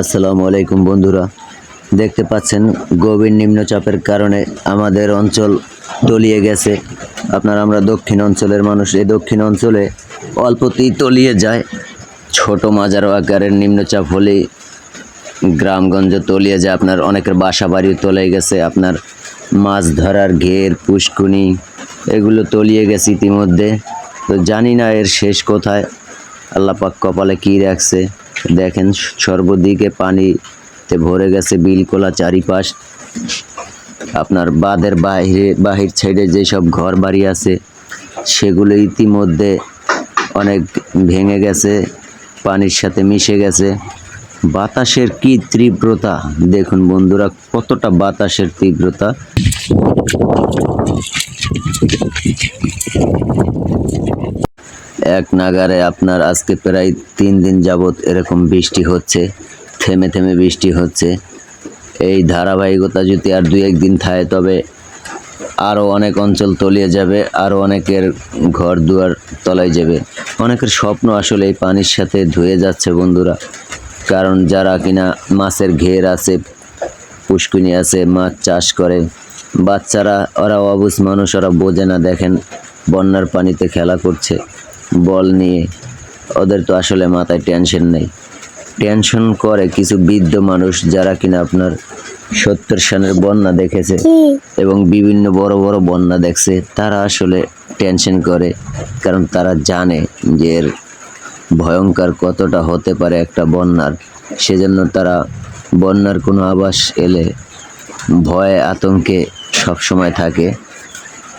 আসসালামু আলাইকুম বন্ধুরা, দেখতে পাচ্ছেন গভীর নিম্নচাপের কারণে আমাদের অঞ্চল তলিয়ে গেছে। আমরা দক্ষিণ অঞ্চলের মানুষ, এই দক্ষিণ অঞ্চলে অল্পতেই তলিয়ে যায়। ছোট মাঝারো আকারের নিম্নচাপ হলেই গ্রামগঞ্জ তলিয়ে যায়। অনেকের বাসা বাড়িও তলিয়ে গেছে। মাছ ধরার ঘের, পুষ্কুনি এগুলো তলিয়ে গেছে ইতিমধ্যে। তো জানি না এর শেষ কোথায়, আল্লাহ পাক কপালে কী রাখছে। দেখেন সর্বদিকে পানিতে ভরে গেছে, বিলকোলা চারিপাশ। বাঁধের বাহির সাইডে যেসব ঘর বাড়ি আছে সেগুলো ইতিমধ্যে অনেক ভেঙে গেছে, পানির সাথে মিশে গেছে। বাতাসের কি তীব্রতা দেখুন বন্ধুরা, কতটা বাতাসের তীব্রতা। এক নাগারে আজকে প্রায় 3 দিন যাবৎ এরকম বৃষ্টি হচ্ছে, থেমে থেমে বৃষ্টি হচ্ছে। এই ধারাবাহিকতা যদি আর 2-1 দিন থাকে তবে আরও অনেক অঞ্চল তলিয়ে যাবে, আরও অনেকের ঘর দুয়ার তলায় যাবে। অনেকের স্বপ্ন আসলে এই পানির সাথে ধুয়ে যাচ্ছে বন্ধুরা। কারণ যারা কিনা মাছের ঘের আছে, পুষ্কুনি আছে, মাছ চাষ করে, বাচ্চারা ওরা অবুঝ মানুষ, ওরা বোঝে না। দেখেন বন্যার পানিতে খেলা করছে বল নিয়ে। ওদের তো আসলে মাথায় টেনশন নেই। টেনশন করে কিছু বৃদ্ধ মানুষ যারা কিনা 70 সালের বন্যা দেখেছে এবং বিভিন্ন বড় বড় বন্যা দেখছে। তারা আসলে টেনশন করে, কারণ তারা জানে যে এর ভয়ঙ্কর কতটা হতে পারে একটা বন্যার। সেজন্য তারা বন্যার কোনো আভাস এলে ভয়ে আতঙ্কে সবসময় থাকে।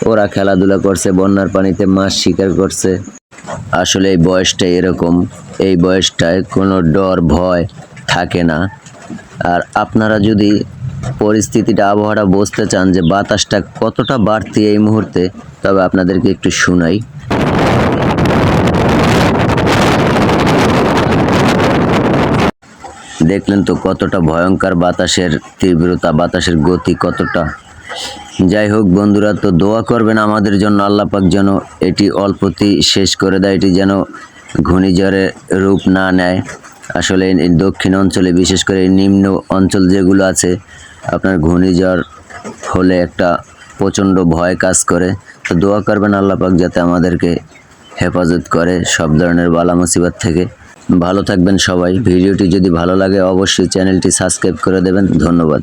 ওরা খেলাধুলা করছে, বন্যার পানিতে মাছ শিকার করছে। আসলে এই বয়সটাই এরকম, এই বয়সটায় কোনো ডর ভয় থাকে না। আর আপনারা যদি পরিস্থিতিটা, আবহাওয়াটা বুঝতে চান যে বাতাসটা কতটা বাড়তি এই মুহূর্তে, তবে আপনাদেরকে একটু শোনাই। দেখলেন তো কতটা ভয়ঙ্কর বাতাসের তীব্রতা, বাতাসের গতি কতটা। যাই হোক বন্ধুরা, তো দোয়া করবেন আমাদের জন্য, আল্লাহ পাক যেন এটি অল্পতেই শেষ করে দেয়, এটি যেন ঘূর্ণিঝড়ের রূপ না নেয়। আসলে দক্ষিণ অঞ্চলে, বিশেষ করে নিম্ন অঞ্চল যেগুলো আছে, ঘূর্ণিঝড় হলে একটা প্রচণ্ড ভয় কাজ করে। তো দোয়া করবেন আল্লাহ পাক যাতে আমাদেরকে হেফাজত করে সব ধরনের বালা মুসিবত থেকে। ভালো থাকবেন সবাই। ভিডিওটি যদি ভালো লাগে অবশ্যই চ্যানেলটি সাবস্ক্রাইব করে দেবেন। ধন্যবাদ।